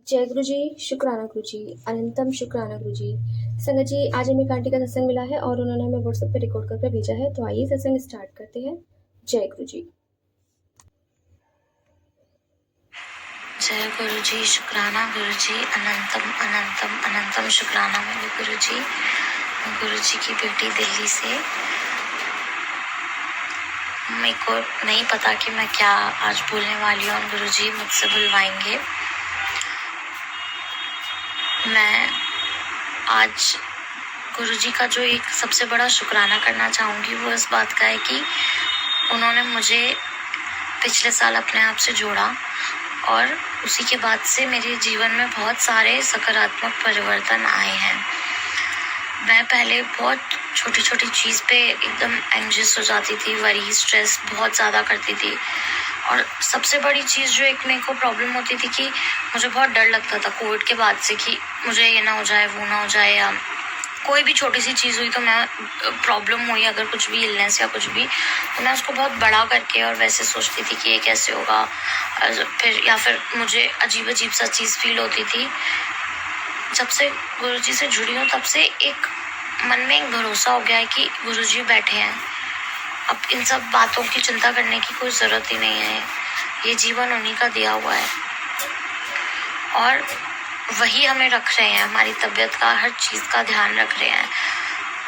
जय गुरु जी, शुक्राना गुरु जी, अनंतम शुक्राना गुरु जी। संगत जी, आज हमें एक आंटी का सत्संग मिला है और उन्होंने हमें व्हाट्सएप पे रिकॉर्ड करके भेजा है, तो आइए सत्संग स्टार्ट करते हैं। जय गुरु जी। जय गुरु जी, शुक्राना गुरु जी, अनंतम अनंतम अनंतम शुक्राना मेरे गुरु जी। गुरु जी की बेटी दिल्ली से। मेरे को नहीं पता कि मैं क्या आज बोलने वाली हूँ, गुरु जी मुझसे बुलवाएंगे। मैं आज गुरु जी का जो एक सबसे बड़ा शुक्राना करना चाहूँगी वो इस बात का है कि उन्होंने मुझे पिछले साल अपने आप से जोड़ा और उसी के बाद से मेरे जीवन में बहुत सारे सकारात्मक परिवर्तन आए हैं। मैं पहले बहुत छोटी छोटी चीज़ पे एकदम एंग्जियस हो जाती थी, वरी स्ट्रेस बहुत ज़्यादा करती थी। और सबसे बड़ी चीज़ जो एक मेरे को प्रॉब्लम होती थी कि मुझे बहुत डर लगता था कोविड के बाद से कि मुझे ये ना हो जाए, वो ना हो जाए, या कोई भी छोटी सी चीज़ हुई तो मैं प्रॉब्लम हुई, अगर कुछ भी इलनेस या कुछ भी, तो मैं उसको बहुत बड़ा करके और वैसे सोचती थी कि ये कैसे होगा, फिर या फिर मुझे अजीब अजीब सा चीज़ फील होती थी। जब से गुरुजी से जुड़ी हूँ तब से एक मन में एक भरोसा हो गया है कि गुरुजी बैठे हैं, अब इन सब बातों की चिंता करने की कोई ज़रूरत ही नहीं है, ये जीवन उन्हीं का दिया हुआ है और वही हमें रख रहे हैं, हमारी तबीयत का हर चीज़ का ध्यान रख रहे हैं।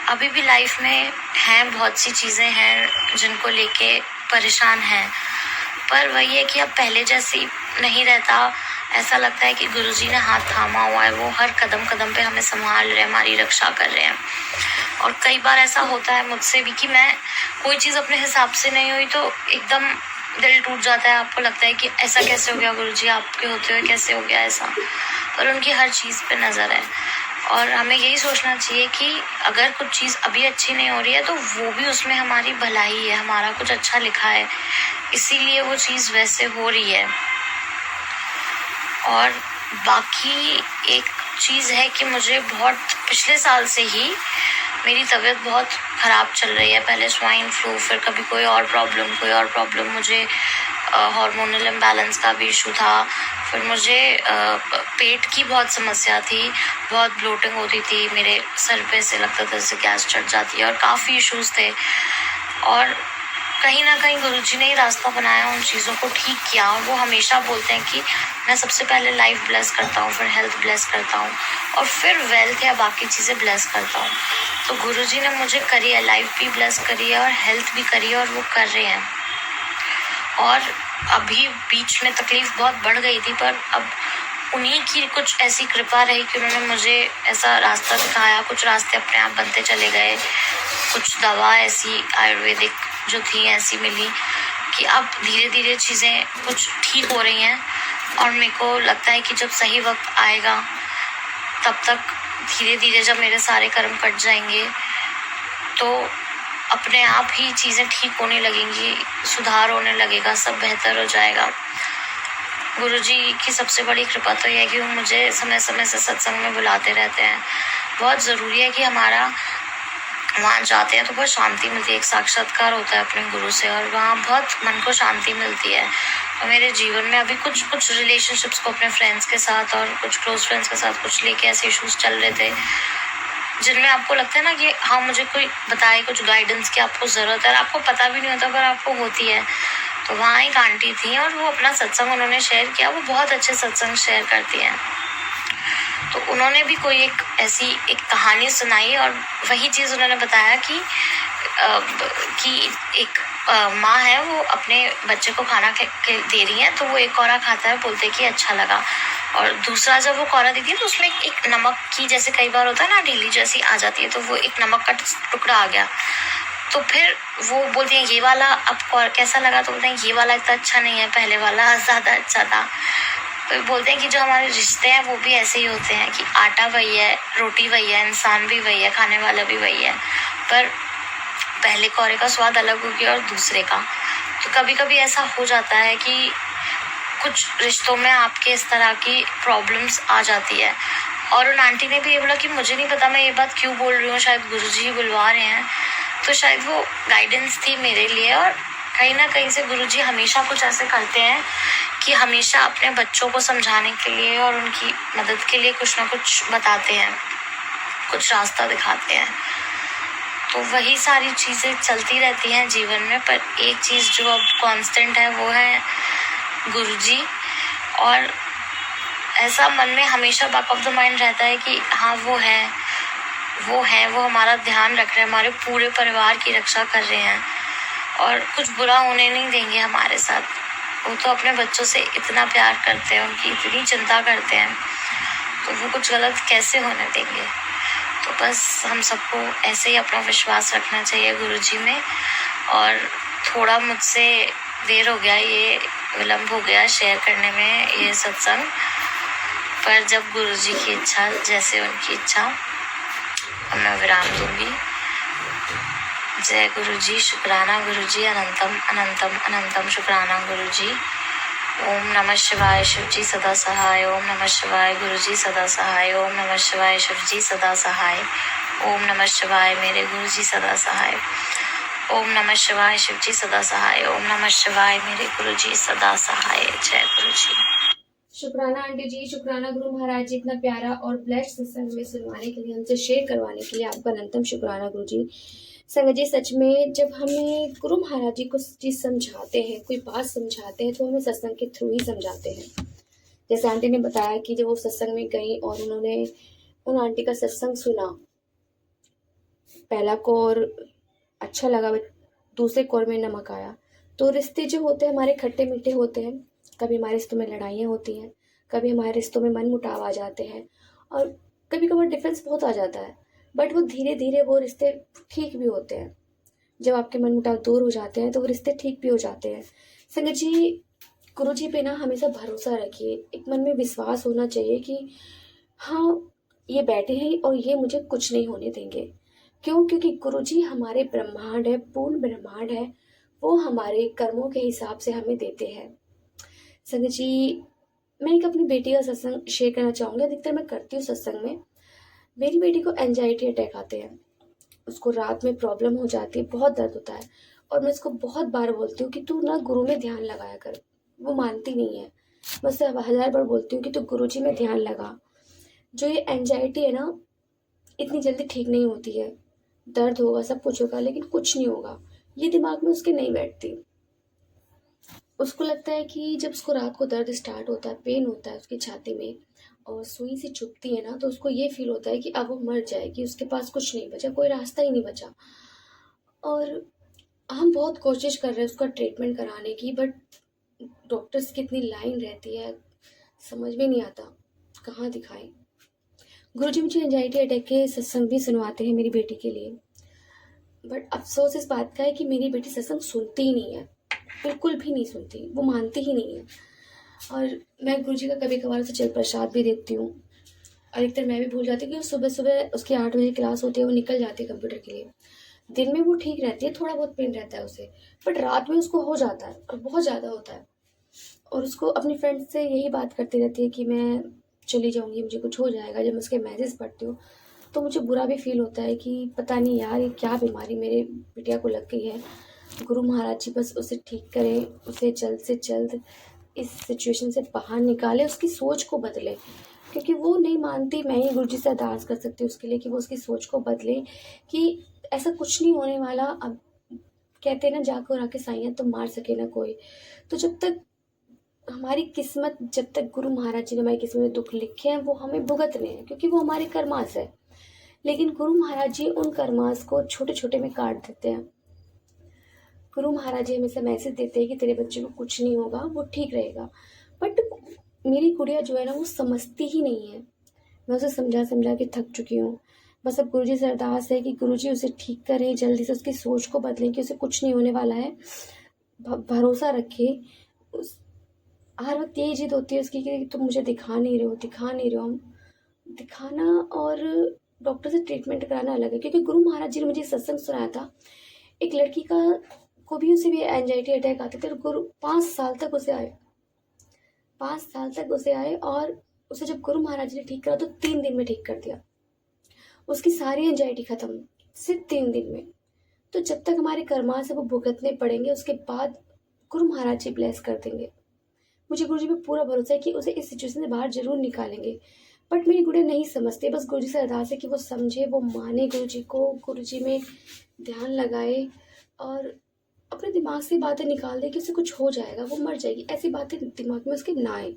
अभी भी लाइफ में हैं बहुत सी चीज़ें हैं जिनको लेके परेशान हैं, पर वही है कि अब पहले जैसी नहीं रहता। ऐसा लगता है कि गुरुजी ने हाथ थामा हुआ है, वो हर कदम कदम पे हमें संभाल रहे हैं, हमारी रक्षा कर रहे हैं। और कई बार ऐसा होता है मुझसे भी कि मैं कोई चीज़ अपने हिसाब से नहीं हुई तो एकदम दिल टूट जाता है, आपको लगता है कि ऐसा कैसे हो गया गुरुजी, आपके होते हुए कैसे हो गया ऐसा। और उनकी हर चीज़ पे नज़र है और हमें यही सोचना चाहिए कि अगर कुछ चीज़ अभी अच्छी नहीं हो रही है तो वो भी उसमें हमारी भलाई है, हमारा कुछ अच्छा लिखा है, इसीलिए वो चीज़ वैसे हो रही है। और बाकी एक चीज़ है कि मुझे बहुत पिछले साल से ही मेरी तबीयत बहुत ख़राब चल रही है। पहले स्वाइन फ्लू, फिर कभी कोई और प्रॉब्लम, मुझे हार्मोनल इम्बैलेंस का भी इशू था, फिर मुझे पेट की बहुत समस्या थी, बहुत ब्लोटिंग होती थी, मेरे सर पे से लगता था जैसे गैस चढ़ जाती है और काफ़ी इश्यूज़ थे। और कहीं ना कहीं गुरुजी ने ही रास्ता बनाया, उन चीज़ों को ठीक किया। और वो हमेशा बोलते हैं कि मैं सबसे पहले लाइफ ब्लेस करता हूँ, फिर हेल्थ ब्लेस करता हूँ और फिर वेल्थ या बाकी चीज़ें ब्लेस करता हूँ। तो गुरुजी ने मुझे करी है, लाइफ भी ब्लेस करी है और हेल्थ भी करी है और वो कर रहे हैं। और अभी बीच में तकलीफ बहुत बढ़ गई थी, पर अब उन्हीं की कुछ ऐसी कृपा रही कि उन्होंने मुझे ऐसा रास्ता दिखाया, कुछ रास्ते अपने आप बनते चले गए, कुछ दवा ऐसी आयुर्वेदिक जो थी ऐसी मिली कि अब धीरे धीरे चीज़ें कुछ ठीक हो रही हैं। और मेरे को लगता है कि जब सही वक्त आएगा तब तक धीरे धीरे जब मेरे सारे कर्म कट जाएंगे तो अपने आप ही चीज़ें ठीक होने लगेंगी, सुधार होने लगेगा, सब बेहतर हो जाएगा। गुरुजी की सबसे बड़ी कृपा तो यह है कि वो मुझे समय समय से सत्संग में बुलाते रहते हैं। बहुत ज़रूरी है कि हमारा वहाँ जाते हैं तो बहुत शांति मिलती है, एक साक्षात्कार होता है अपने गुरु से और वहाँ बहुत मन को शांति मिलती है। और मेरे जीवन में अभी कुछ रिलेशनशिप्स को अपने फ्रेंड्स के साथ और कुछ क्लोज फ्रेंड्स के साथ कुछ लेके ऐसे इश्यूज चल रहे थे जिनमें आपको लगता है ना कि हाँ मुझे कोई बताए, कुछ गाइडेंस की आपको ज़रूरत है, आपको पता भी नहीं होता पर आपको होती है। तो वहाँ एक आंटी थी और वो अपना सत्संग उन्होंने शेयर किया, वो बहुत अच्छे सत्संग शेयर करती हैं। तो उन्होंने भी कोई एक कहानी सुनाई और वही चीज़ उन्होंने बताया कि एक माँ है, वो अपने बच्चे को खाना दे रही है तो वो एक कौरा खाता है, बोलते कि अच्छा लगा। और दूसरा जब वो कौरा देती है तो उसमें एक नमक की, जैसे कई बार होता है ना ढीली जैसी आ जाती है, तो वो एक नमक का टुकड़ा आ गया। तो फिर वो बोलती हैं ये वाला अब कैसा लगा, तो बोलते हैं ये वाला इतना अच्छा नहीं है, पहले वाला ज़्यादा अच्छा था। तो बोलते हैं कि जो हमारे रिश्ते हैं वो भी ऐसे ही होते हैं कि आटा वही है, रोटी वही है, इंसान भी वही है, खाने वाला भी वही है, पर पहले कौरे का स्वाद अलग हो गया और दूसरे का। तो कभी कभी ऐसा हो जाता है कि कुछ रिश्तों में आपके इस तरह की प्रॉब्लम्स आ जाती है। और उन आंटी ने भी ये बोला कि मुझे नहीं पता मैं ये बात क्यों बोल रही हूँ, शायद गुरुजी ही बुलवा रहे हैं, तो शायद वो गाइडेंस थी मेरे लिए। और कहीं ना कहीं से गुरुजी हमेशा कुछ ऐसे करते हैं कि हमेशा अपने बच्चों को समझाने के लिए और उनकी मदद के लिए कुछ ना कुछ बताते हैं, कुछ रास्ता दिखाते हैं। तो वही सारी चीज़ें चलती रहती हैं जीवन में, पर एक चीज़ जो अब कांस्टेंट है वो है गुरुजी। और ऐसा मन में हमेशा बैक ऑफ द माइंड रहता है कि हाँ वो हमारा ध्यान रख रहे हैं, हमारे पूरे परिवार की रक्षा कर रहे हैं और कुछ बुरा होने नहीं देंगे हमारे साथ। वो तो अपने बच्चों से इतना प्यार करते हैं, उनकी इतनी चिंता करते हैं, तो वो कुछ गलत कैसे होने देंगे। तो बस हम सबको ऐसे ही अपना विश्वास रखना चाहिए गुरुजी में। और थोड़ा मुझसे देर हो गया, ये विलम्ब हो गया शेयर करने में ये सत्संग, पर जब गुरुजी की इच्छा, जैसे उनकी इच्छा, मैं विराम दूंगी। जय गुरुजी, शुक्राना गुरुजी, अनंतम अनंतम अनंतम शुक्राना गुरुजी। ओम नमः शिवाय, शिवजी सदा सहाय। ओम नमः शिवाय, गुरुजी सदा सहाय। ओम नमः शिवाय, शिवजी सदा सहाय। ओम नमः शिवाय, मेरे गुरुजी सदा सहाय। ओम नमः शिवाय, शिवजी सदा सहाय। ओम नमः शिवाय, मेरे गुरुजी सदा सहाय। जय गुरुजी। शुक्राना आंटी जी, शुक्राना गुरु महाराज जी, इतना प्यारा और ब्लेस्ड सत्संग में सुनवाने के लिए, हमसे शेयर करवाने के लिए आपका अनंतम शुक्राना गुरु जी। संगत जी, सच में जब हमें गुरु महाराज जी कुछ चीज़ समझाते हैं, कोई बात समझाते हैं, तो हमें सत्संग के थ्रू ही समझाते हैं। जैसे आंटी ने बताया कि जब वो सत्संग में गई और उन्होंने उन आंटी का सत्संग सुना, पहला कोर अच्छा लगा, दूसरे कोर में नमक आया। तो रिश्ते जो होते हैं हमारे खट्टे मीठे होते हैं, कभी हमारे रिश्तों में लड़ाइयाँ होती हैं, कभी हमारे रिश्तों में मन मुटाव आ जाते हैं और कभी कभार डिफरेंस बहुत आ जाता है, बट वो धीरे धीरे वो रिश्ते ठीक भी होते हैं। जब आपके मन मुटाव दूर हो जाते हैं तो वो रिश्ते ठीक भी हो जाते हैं। संगत जी, गुरु जी पे ना हमेशा भरोसा रखिए, एक मन में विश्वास होना चाहिए कि हाँ, ये बैठे हैं और ये मुझे कुछ नहीं होने देंगे। क्यों? क्योंकि गुरु जी हमारे ब्रह्मांड है, पूर्ण ब्रह्मांड है, वो हमारे कर्मों के हिसाब से हमें देते हैं। संगत जी, मैं एक अपनी बेटी का सत्संग शेयर करना चाहूँगी। अधिकतर मैं करती हूँ सत्संग में। मेरी बेटी को एंजाइटी अटैक आते हैं, उसको रात में प्रॉब्लम हो जाती है, बहुत दर्द होता है और मैं उसको बहुत बार बोलती हूँ कि तू ना गुरु में ध्यान लगाया कर। वो मानती नहीं है। मैं उससे 1000 बार बोलती हूँ कि तू गुरु जी में ध्यान लगा। जो ये एंजाइटी है ना, इतनी जल्दी ठीक नहीं होती है। दर्द होगा, सब कुछ होगा, लेकिन कुछ नहीं होगा। ये दिमाग में उसके नहीं बैठती। उसको लगता है कि जब उसको रात को दर्द स्टार्ट होता है, पेन होता है उसकी छाती में और सुई से चुभती है ना, तो उसको ये फील होता है कि अब वो मर जाएगी, उसके पास कुछ नहीं बचा, कोई रास्ता ही नहीं बचा। और हम बहुत कोशिश कर रहे हैं उसका ट्रीटमेंट कराने की, बट डॉक्टर्स की इतनी लाइन रहती है, समझ में नहीं आता कहाँ दिखाएं। गुरुजी मुझे एंजाइटी अटैक के सत्संग भी सुनवाते हैं मेरी बेटी के लिए, बट अफसोस इस बात का है कि मेरी बेटी सत्संग सुनती ही नहीं है, बिल्कुल भी नहीं सुनती, वो मानती ही नहीं है। और मैं गुरुजी का कभी कभार उसे जल प्रसाद भी देती हूँ और एक तरह मैं भी भूल जाती हूँ कि सुबह सुबह उसकी 8 बजे क्लास होती है, वो निकल जाती है कंप्यूटर के लिए। दिन में वो ठीक रहती है, थोड़ा बहुत पेन रहता है उसे, बट रात में उसको हो जाता है और बहुत ज़्यादा होता है। और उसको अपनी फ्रेंड से यही बात करती रहती है कि मैं चली जाऊँगी, मुझे कुछ हो जाएगा। जब मैं उसके मैसेज पढ़ती हूँ तो मुझे बुरा भी फील होता है कि पता नहीं यार, ये क्या बीमारी मेरे बिटिया को लग गई है। गुरु महाराज जी बस उसे ठीक करें, उसे जल्द से जल्द इस सिचुएशन से बाहर निकाले, उसकी सोच को बदले, क्योंकि वो नहीं मानती। मैं ही गुरु जी से अरदास कर सकती हूँ उसके लिए कि वो उसकी सोच को बदले कि ऐसा कुछ नहीं होने वाला। अब कहते हैं ना, जाकर आके साइयाँ तो मार सके ना कोई। तो जब तक हमारी किस्मत, जब तक गुरु महाराज जी ने हमारी किस्मत में दुख लिखे हैं, वो हमें भुगतने हैं, क्योंकि वो हमारे कर्मास है। लेकिन गुरु महाराज जी उन कर्मास को छोटे छोटे में काट देते हैं। गुरु महाराज जी हमेशा मैसेज देते हैं कि तेरे बच्चे को कुछ नहीं होगा, वो ठीक रहेगा। बट मेरी गुड़िया जो है ना, वो समझती ही नहीं है। मैं उसे समझा समझा के थक चुकी हूँ। बस अब गुरुजी से अरदास है कि गुरुजी उसे ठीक करें, जल्दी से उसकी सोच को बदलें कि उसे कुछ नहीं होने वाला है। भरोसा रखे। हर वक्त यही जिद होती है उसकी कि तुम मुझे दिखा नहीं रहे हो, दिखा नहीं रहे हो। दिखाना और डॉक्टर से ट्रीटमेंट कराना अलग है, क्योंकि गुरु महाराज जी ने मुझे सत्संग सुनाया था। एक लड़की को भी उसे भी एंजाइटी अटैक आते थे और गुरु 5 साल तक उसे आए, 5 साल तक उसे आए। और उसे जब गुरु महाराज जी ने ठीक करा तो 3 दिन में ठीक कर दिया। उसकी सारी एंजाइटी खत्म सिर्फ 3 दिन में। तो जब तक हमारे कर्मा से वो भुगतने पड़ेंगे, उसके बाद गुरु महाराज जी ब्लेस कर देंगे। मुझे गुरु जी पे पूरा भरोसा है कि उसे इस सिचुएशन से बाहर ज़रूर निकालेंगे। बट मेरी गुड़िया नहीं समझती, बस गुरु जी से अरदास है कि वो समझे, वो माने गुरु जी को, गुरु जी में ध्यान लगाए और अपने दिमाग से बातें निकाल दे कि उसे कुछ हो जाएगा, वो मर जाएगी, ऐसी बातें दिमाग में उसके ना आए।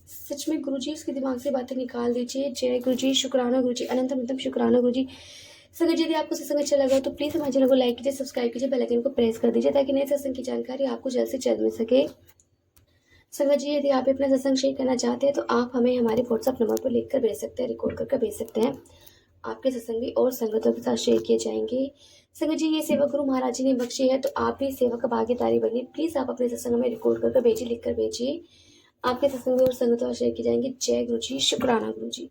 सच में गुरु जी उसके दिमाग से बातें निकाल दीजिए। जय गुरु जी, शुक्राना गुरु जी, अनंत अनंतम शुक्राना गुरु जी। संगत जी, यदि आपको सत्संग अच्छा लगा तो प्लीज़ हमारे चैनल को लाइक कीजिए, सब्सक्राइब कीजिए, बेल आइकन को प्रेस कर दीजिए ताकि नए सत्संग की जानकारी आपको जल्द से जल्द मिल सके। संगत जी, यदि आप अपना सत्संग शेयर करना चाहते हैं तो आप हमें हमारे व्हाट्सअप नंबर पर लिखकर भेज सकते हैं, रिकॉर्ड करके भेज सकते हैं। आपके सत्संग भी और संगतों के साथ शेयर किए जाएंगे। संगत जी, ये सेवा गुरु महाराज जी ने बख्शी है, तो आप भी सेवा का भागीदारी बनिए। प्लीज़ आप अपने सत्संग में रिकॉर्ड करके भेजिए, लिख कर भेजिए। आपके सत्संग और संगतों शेयर किए जाएंगे। जय गुरु जी, शुक्राना गुरु जी।